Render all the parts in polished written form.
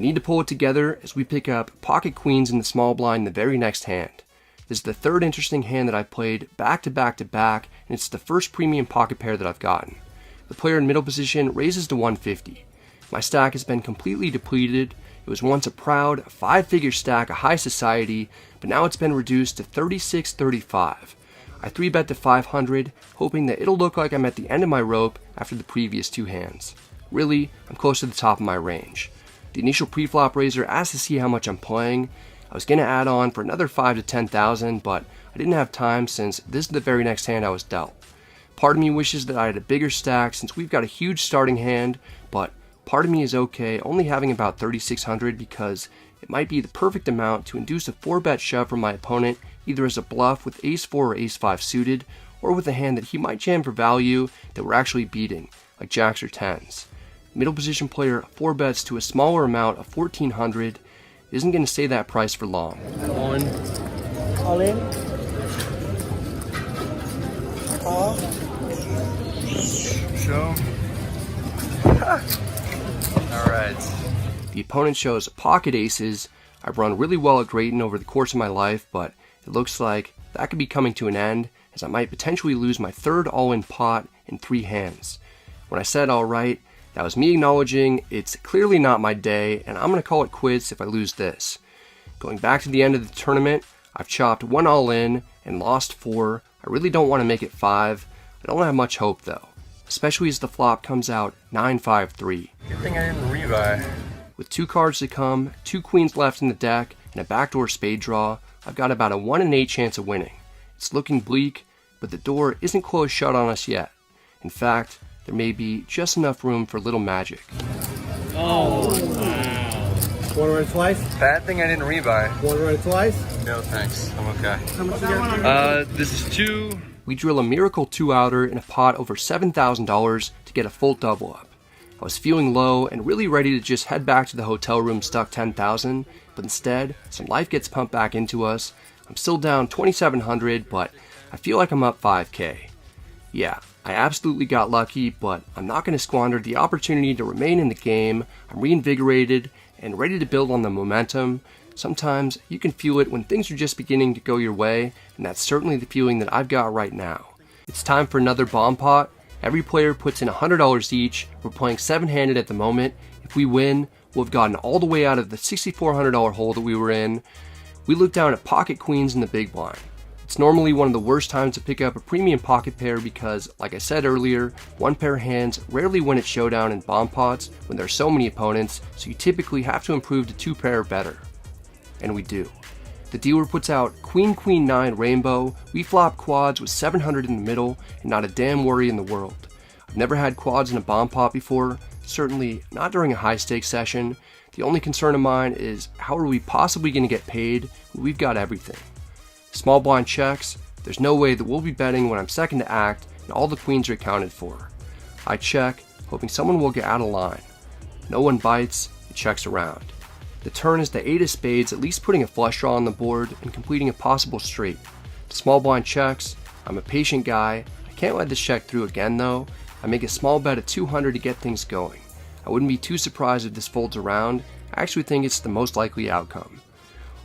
I need to pull it together as we pick up pocket queens in the small blind the very next hand. This is the third interesting hand that I've played back to back to back, and it's the first premium pocket pair that I've gotten. The player in middle position raises to 150. My stack has been completely depleted. It was once a proud 5-figure stack of high society, but now it's been reduced to 36.35. I 3-bet to 500, hoping that it'll look like I'm at the end of my rope after the previous two hands. Really, I'm close to the top of my range. The initial pre-flop raiser asked to see how much I'm playing. I was going to add on for another 5 to 10,000, but I didn't have time since this is the very next hand I was dealt. Part of me wishes that I had a bigger stack since we've got a huge starting hand, but part of me is okay only having about 3,600 because it might be the perfect amount to induce a 4-bet shove from my opponent, either as a bluff with ace-4 or ace-5 suited, or with a hand that he might jam for value that we're actually beating, like jacks or 10s. Middle position player 4-bets to a smaller amount of 1,400 isn't going to stay that price for long. One. All in. Call. Show. Alright. The opponent shows pocket aces. I've run really well at Grayton over the course of my life, but it looks like that could be coming to an end as I might potentially lose my third all-in pot in 3 hands. When I said alright, that was me acknowledging it's clearly not my day, and I'm going to call it quits if I lose this. Going back to the end of the tournament, I've chopped 1 all-in and lost 4. I really don't want to make it 5. I don't have much hope though, especially as the flop comes out 9-5-3. Good thing I didn't rebuy. With 2 cards to come, 2 queens left in the deck, and a backdoor spade draw, I've got about a 1 in 8 chance of winning. It's looking bleak, but the door isn't closed shut on us yet. In fact, there may be just enough room for a little magic. Oh, wow. Want to run twice? Bad thing I didn't rebuy. Want to run twice? No thanks, I'm okay. How much you got? This is 2. We drill a miracle 2-outer in a pot over $7,000 to get a full double up. I was feeling low and really ready to just head back to the hotel room stuck 10,000, but instead, some life gets pumped back into us. I'm still down 2,700, but I feel like I'm up 5K. Yeah, I absolutely got lucky, but I'm not going to squander the opportunity to remain in the game. I'm reinvigorated and ready to build on the momentum. Sometimes you can feel it when things are just beginning to go your way, and that's certainly the feeling that I've got right now. It's time for another bomb pot. Every player puts in $100 each. We're playing 7-handed at the moment. If we win, we'll have gotten all the way out of the $6,400 hole that we were in. We look down at pocket queens in the big blind. It's normally one of the worst times to pick up a premium pocket pair because, like I said earlier, 1 pair hands rarely win at showdown in bomb pots when there are so many opponents, so you typically have to improve to 2 pair or better. And we do. The dealer puts out Queen Queen 9 Rainbow. We flop quads with 700 in the middle and not a damn worry in the world. I've never had quads in a bomb pot before, certainly not during a high stakes session. The only concern of mine is how are we possibly going to get paid when we've got everything. Small blind checks. There's no way that we'll be betting when I'm second to act and all the queens are accounted for. I check, hoping someone will get out of line. No one bites, it checks around. The turn is the 8 of spades, at least putting a flush draw on the board and completing a possible straight. The small blind checks. I'm a patient guy. I can't let this check through again though. I make a small bet of 200 to get things going. I wouldn't be too surprised if this folds around. I actually think it's the most likely outcome.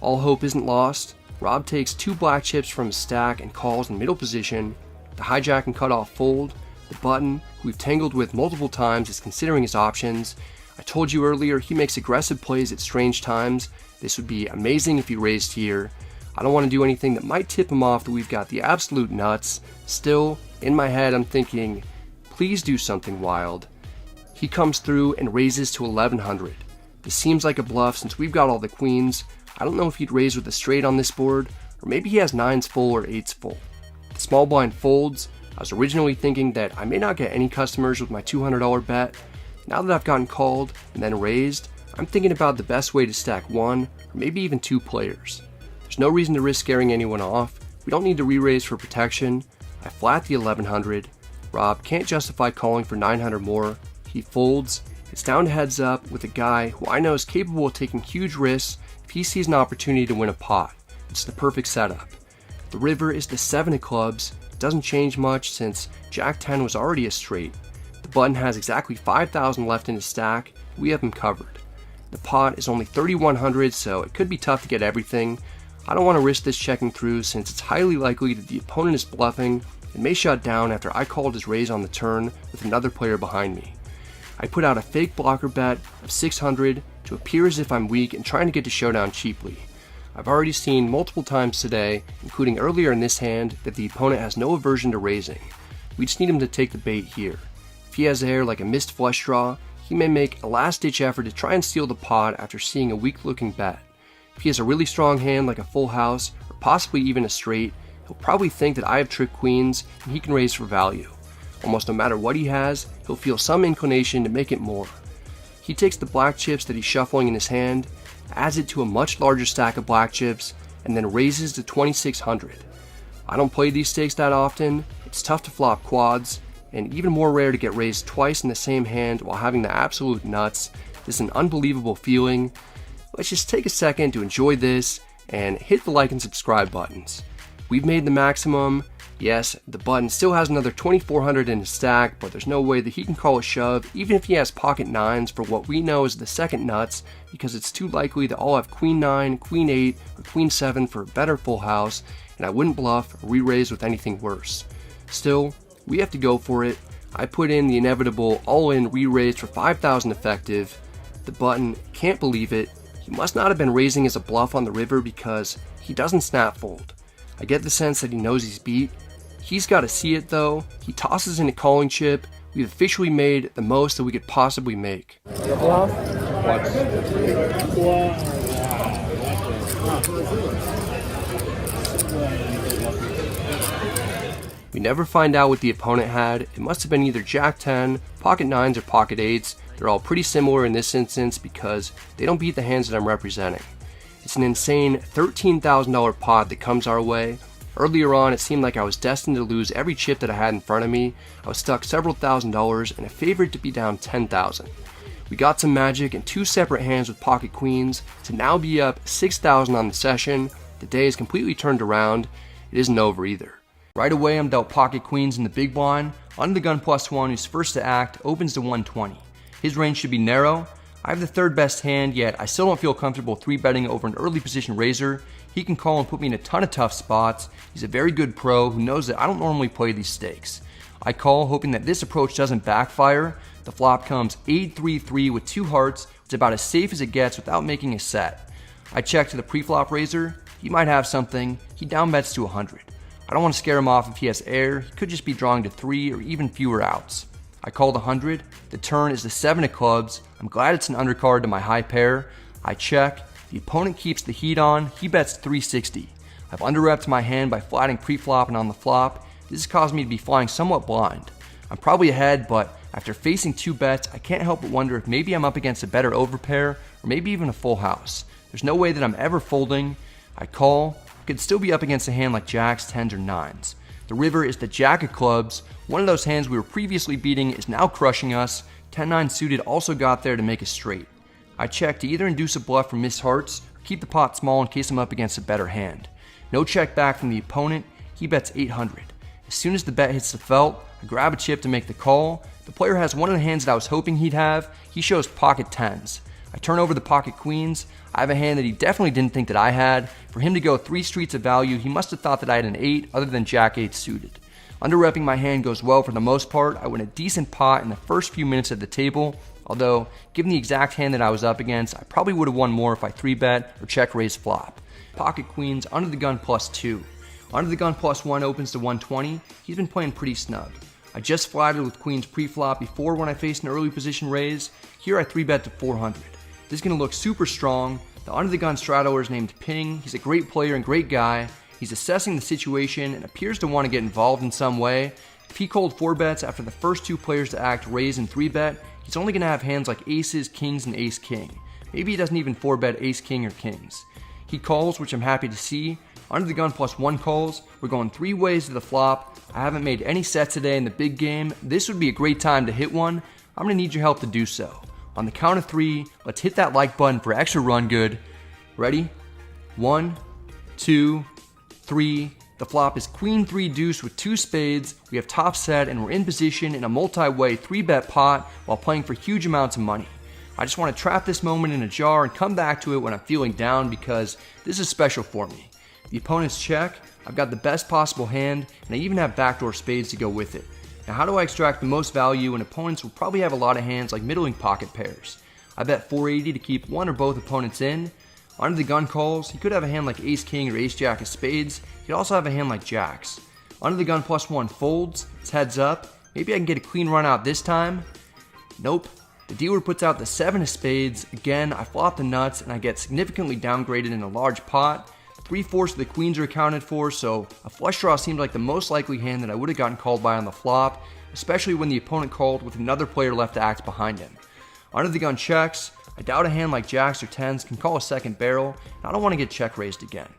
All hope isn't lost. Rob takes 2 black chips from his stack and calls in middle position. The hijack and cutoff fold. The button, who we've tangled with multiple times, is considering his options. I told you earlier he makes aggressive plays at strange times. This would be amazing if he raised here. I don't want to do anything that might tip him off that we've got the absolute nuts. Still, in my head I'm thinking, please do something wild. He comes through and raises to 1,100. This seems like a bluff since we've got all the queens. I don't know if he'd raise with a straight on this board, or maybe he has 9s full or 8s full. The small blind folds. I was originally thinking that I may not get any customers with my $200 bet. Now that I've gotten called and then raised, I'm thinking about the best way to stack 1 or maybe even 2 players. There's no reason to risk scaring anyone off. We don't need to re-raise for protection. I flat the 1,100. Rob can't justify calling for 900 more. He folds. It's down to heads up with a guy who I know is capable of taking huge risks if he sees an opportunity to win a pot. It's the perfect setup. The river is the 7 of clubs. It doesn't change much since Jack 10 was already a straight. The button has exactly 5,000 left in his stack. We have him covered. The pot is only 3,100, so it could be tough to get everything. I don't want to risk this checking through since it's highly likely that the opponent is bluffing and may shut down after I called his raise on the turn with another player behind me. I put out a fake blocker bet of 600 to appear as if I'm weak and trying to get to showdown cheaply. I've already seen multiple times today, including earlier in this hand, that the opponent has no aversion to raising. We just need him to take the bait here. If he has air like a missed flush draw, he may make a last-ditch effort to try and steal the pot after seeing a weak-looking bet. If he has a really strong hand like a full house, or possibly even a straight, he'll probably think that I have trick queens and he can raise for value. Almost no matter what he has, he'll feel some inclination to make it more. He takes the black chips that he's shuffling in his hand, adds it to a much larger stack of black chips, and then raises to 2,600. I don't play these stakes that often, it's tough to flop quads, and even more rare to get raised twice in the same hand while having the absolute nuts. This is an unbelievable feeling. Let's just take a second to enjoy this and hit the like and subscribe buttons. We've made the maximum. Yes, the button still has another 2,400 in his stack, but there's no way that he can call a shove even if he has pocket nines for what we know is the second nuts, because it's too likely that I'll have queen 9, queen 8, or queen 7 for a better full house, and I wouldn't bluff or re-raise with anything worse. Still, we have to go for it. I put in the inevitable all-in re-raise for 5,000 effective. The button can't believe it. He must not have been raising as a bluff on the river because he doesn't snap fold. I get the sense that he knows he's beat. He's got to see it though. He tosses in a calling chip. We've officially made the most that we could possibly make. We never find out what the opponent had. It must have been either Jack 10, pocket 9s, or pocket 8s. They're all pretty similar in this instance because they don't beat the hands that I'm representing. It's an insane $13,000 pot that comes our way. Earlier on, it seemed like I was destined to lose every chip that I had in front of me. I was stuck several $1,000s and a favorite to be down 10,000. We got some magic in two separate hands with pocket queens to now be up 6,000 on the session. The day is completely turned around. It isn't over either. Right away, I'm dealt pocket queens in the big blind. Under the gun +1, who's first to act, opens to 120. His range should be narrow. I have the third best hand, yet I still don't feel comfortable 3-betting over an early position raiser. He can call and put me in a ton of tough spots. He's a very good pro who knows that I don't normally play these stakes. I call, hoping that this approach doesn't backfire. The flop comes 8-3-3 with 2 hearts. It's about as safe as it gets without making a set. I check to the pre-flop raiser. He might have something. He down bets to 100. I don't want to scare him off if he has air. He could just be drawing to 3 or even fewer outs. I call the 100. The turn is the 7 of clubs. I'm glad it's an undercard to my high pair. I check. The opponent keeps the heat on. He bets 360. I've under-repped my hand by flatting pre-flop and on the flop. This has caused me to be flying somewhat blind. I'm probably ahead, but after facing 2 bets, I can't help but wonder if maybe I'm up against a better overpair or maybe even a full house. There's no way that I'm ever folding. I call. I could still be up against a hand like jacks, 10s, or 9s. The river is the jack of clubs. One of those hands we were previously beating is now crushing us. 10-9 suited also got there to make a straight. I check to either induce a bluff from missed hearts or keep the pot small in case I'm up against a better hand. No check back from the opponent. He bets 800. As soon as the bet hits the felt, I grab a chip to make the call. The player has one of the hands that I was hoping he'd have. He shows pocket 10s. I turn over the pocket queens. I have a hand that he definitely didn't think that I had. For him to go 3 streets of value, he must have thought that I had an 8 other than jack 8 suited. Under-repping my hand goes well for the most part. I win a decent pot in the first few minutes at the table. Although, given the exact hand that I was up against, I probably would have won more if I 3-bet or check raise flop. Pocket queens, under the gun +2. Under the gun +1 opens to 120. He's been playing pretty snug. I just flatted with queens pre-flop before when I faced an early position raise. Here I 3-bet to 400. This is going to look super strong. The under the gun straddler is named Ping. He's a great player and great guy. He's assessing the situation and appears to want to get involved in some way. If he called 4 bets after the first 2 players to act raise and 3-bet, he's only going to have hands like aces, kings, and ace-king. Maybe he doesn't even 4-bet ace-king or kings. He calls, which I'm happy to see. Under the gun +1 calls. We're going 3 ways to the flop. I haven't made any sets today in the big game. This would be a great time to hit one. I'm going to need your help to do so. On the count of 3, let's hit that like button for extra run good. Ready? 1, 2, 3. The flop is queen 3 deuce with 2 spades. We have top set and we're in position in a multi-way 3-bet pot while playing for huge amounts of money. I just want to trap this moment in a jar and come back to it when I'm feeling down because this is special for me. The opponent's check, I've got the best possible hand, and I even have backdoor spades to go with it. Now how do I extract the most value when opponents will probably have a lot of hands like middling pocket pairs? I bet 480 to keep one or both opponents in. Under the gun calls, he could have a hand like ace king or ace jack of spades. He could also have a hand like jacks. Under the gun +1 folds, it's heads up. Maybe I can get a clean run out this time. Nope. The dealer puts out the 7 of spades. Again, I flop the nuts and I get significantly downgraded in a large pot. 3/4 of the queens are accounted for, so a flush draw seemed like the most likely hand that I would have gotten called by on the flop, especially when the opponent called with another player left to act behind him. Under the gun checks, I doubt a hand like jacks or tens can call a second barrel, and I don't want to get check raised again.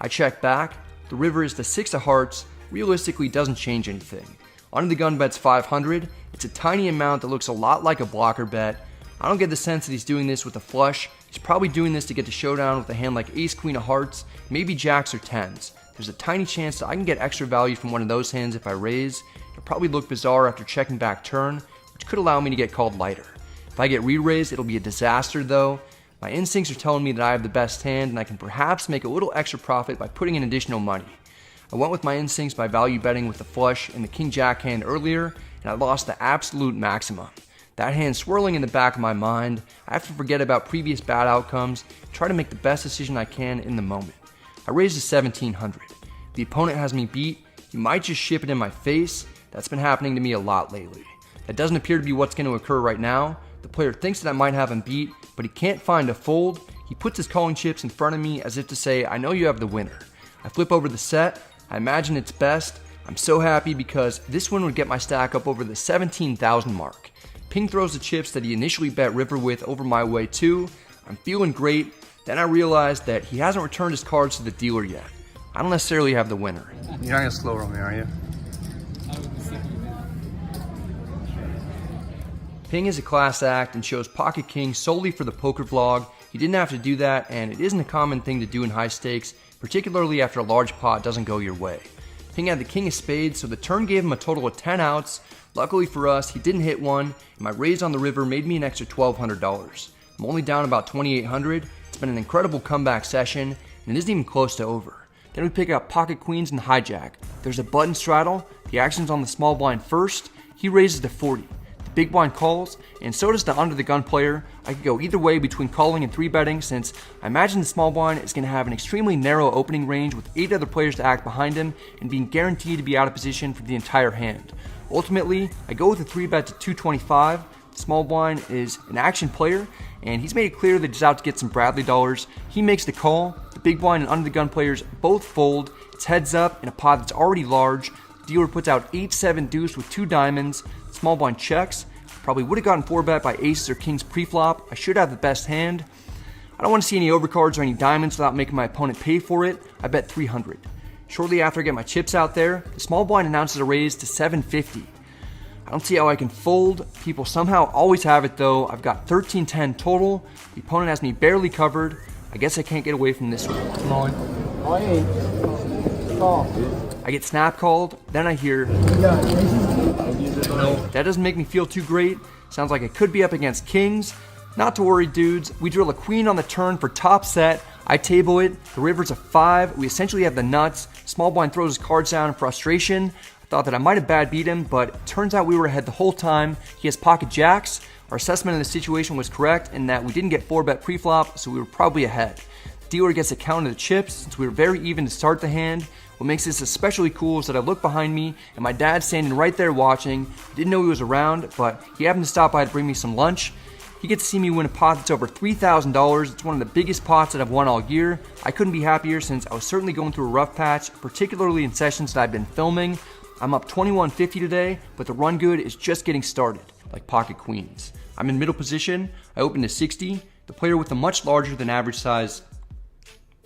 I check back, the river is the 6 of hearts, realistically doesn't change anything. Under the gun bet's 500, it's a tiny amount that looks a lot like a blocker bet. I don't get the sense that he's doing this with a flush. He's probably doing this to get to showdown with a hand like ace queen of hearts, maybe jacks or tens. There's a tiny chance that I can get extra value from one of those hands if I raise. It'll probably look bizarre after checking back turn, which could allow me to get called lighter. If I get re-raised, it'll be a disaster though. My instincts are telling me that I have the best hand and I can perhaps make a little extra profit by putting in additional money. I went with my instincts by value betting with the flush and the king-jack hand earlier, and I lost the absolute maximum. That hand swirling in the back of my mind, I have to forget about previous bad outcomes and try to make the best decision I can in the moment. I raised to 1700. The opponent has me beat, he might just ship it in my face. That's been happening to me a lot lately. That doesn't appear to be what's going to occur right now. The player thinks that I might have him beat, but he can't find a fold. He puts his calling chips in front of me as if to say, I know you have the winner. I flip over the set. I imagine it's best. I'm so happy because this win would get my stack up over the 17,000 mark. Ping throws the chips that he initially bet river with over my way too. I'm feeling great. Then I realized that he hasn't returned his cards to the dealer yet. I don't necessarily have the winner. You're not gonna slow roll me, are you? Ping is a class act and chose pocket king solely for the poker vlog. He didn't have to do that, and it isn't a common thing to do in high stakes, particularly after a large pot doesn't go your way. Ping had the king of spades, so the turn gave him a total of 10 outs. Luckily for us, he didn't hit one, and my raise on the river made me an extra $1,200. I'm only down about $2,800. It's been an incredible comeback session, and it isn't even close to over. Then we pick up pocket queens and hijack. There's a button straddle. The action's on the small blind first. He raises to 40. Big blind calls, and so does the under the gun player. I could go either way between calling and 3-betting since I imagine the small blind is going to have an extremely narrow opening range with 8 other players to act behind him and being guaranteed to be out of position for the entire hand. Ultimately, I go with a 3-bet to 225. The small blind is an action player, and he's made it clear that he's out to get some Bradley dollars. He makes the call. The big blind and under the gun players both fold. It's heads up in a pot that's already large. The dealer puts out 8-7 deuce with 2 diamonds. Small blind checks. Probably would have gotten 4-bet by aces or kings pre-flop. I should have the best hand. I don't want to see any overcards or any diamonds without making my opponent pay for it. I bet 300. Shortly after I get my chips out there, the small blind announces a raise to 750. I don't see how I can fold. People somehow always have it though. I've got 13-10 total. The opponent has me barely covered. I guess I can't get away from this one. I get snap called, then I hear, that doesn't make me feel too great. Sounds like I could be up against kings. Not to worry, dudes. We drill a queen on the turn for top set. I table it. The river's a 5. We essentially have the nuts. Small blind throws his cards down in frustration. I thought that I might have bad beat him, but it turns out we were ahead the whole time. He has pocket jacks. Our assessment of the situation was correct in that we didn't get 4-bet pre-flop, so we were probably ahead. The dealer gets a count of the chips since we were very even to start the hand. What makes this especially cool is that I look behind me and my dad's standing right there watching. I didn't know he was around, but he happened to stop by to bring me some lunch. He gets to see me win a pot that's over $3,000. It's one of the biggest pots that I've won all year. I couldn't be happier since I was certainly going through a rough patch, particularly in sessions that I've been filming. I'm up 2150 today, but the run good is just getting started, like pocket queens. I'm in middle position. I open to 60. The player with a much larger than average size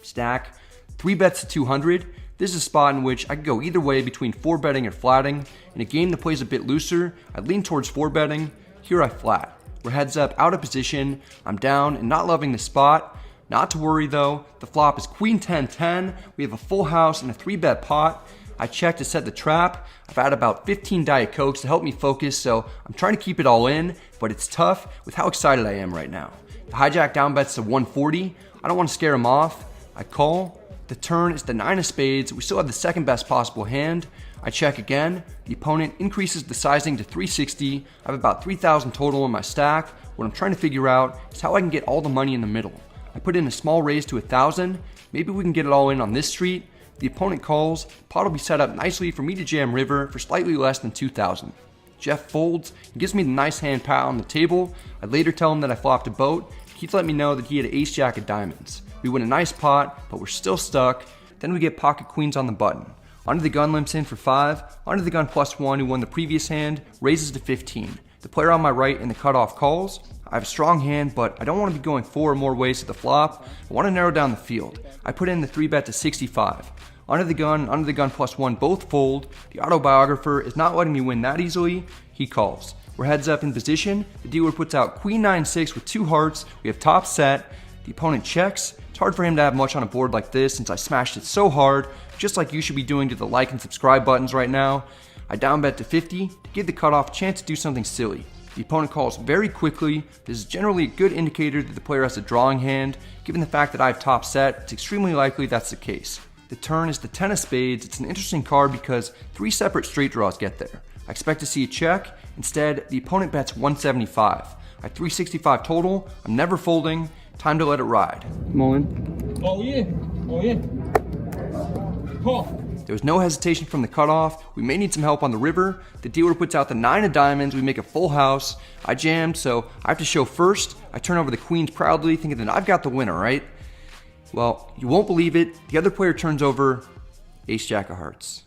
stack. 3 bets to 200. This is a spot in which I could go either way between 4-betting or flatting. In a game that plays a bit looser, I lean towards 4-betting. Here I flat. We're heads up, out of position. I'm down and not loving the spot. Not to worry though, the flop is queen 10-10. We have a full house and a 3-bet pot. I check to set the trap. I've had about 15 Diet Cokes to help me focus, so I'm trying to keep it all in, but it's tough with how excited I am right now. The hijack down bets to 140. I don't want to scare him off. I call. The turn is the 9 of spades. We still have the second best possible hand. I check again. The opponent increases the sizing to 360. I have about 3,000 total in my stack. What I'm trying to figure out is how I can get all the money in the middle. I put in a small raise to 1,000. Maybe we can get it all in on this street. The opponent calls. Pot will be set up nicely for me to jam river for slightly less than 2,000. Jeff folds and gives me the nice hand pat on the table. I later tell him that I flopped a boat. Keith let me know that he had an ace jack of diamonds. We win a nice pot, but we're still stuck. Then we get pocket queens on the button. Under the gun limps in for 5. Under the gun +1, who won the previous hand, raises to 15. The player on my right in the cutoff calls. I have a strong hand, but I don't want to be going 4 or more ways to the flop. I want to narrow down the field. I put in the 3-bet to 65. Under the gun and under the gun +1 both fold. The autobiographer is not letting me win that easily. He calls. We're heads up in position. The dealer puts out queen 9-6 with 2 hearts. We have top set. The opponent checks. It's hard for him to have much on a board like this since I smashed it so hard, just like you should be doing to the like and subscribe buttons right now. I down bet to 50 to give the cutoff a chance to do something silly. The opponent calls very quickly. This is generally a good indicator that the player has a drawing hand. Given the fact that I have top set, it's extremely likely that's the case. The turn is the 10 of spades. It's an interesting card because 3 separate straight draws get there. I expect to see a check. Instead, the opponent bets 175. I have 365 total. I'm never folding. Time to let it ride. Come on in. Oh yeah. Oh yeah. Call. There was no hesitation from the cutoff. We may need some help on the river. The dealer puts out the 9 of diamonds. We make a full house. I jammed, so I have to show first. I turn over the queens proudly, thinking that I've got the winner, right? Well, you won't believe it. The other player turns over ace jack of hearts.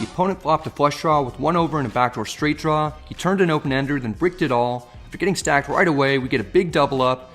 The opponent flopped a flush draw with 1 over and a backdoor straight draw. He turned an open ender, then bricked it all. After getting stacked right away, we get a big double up.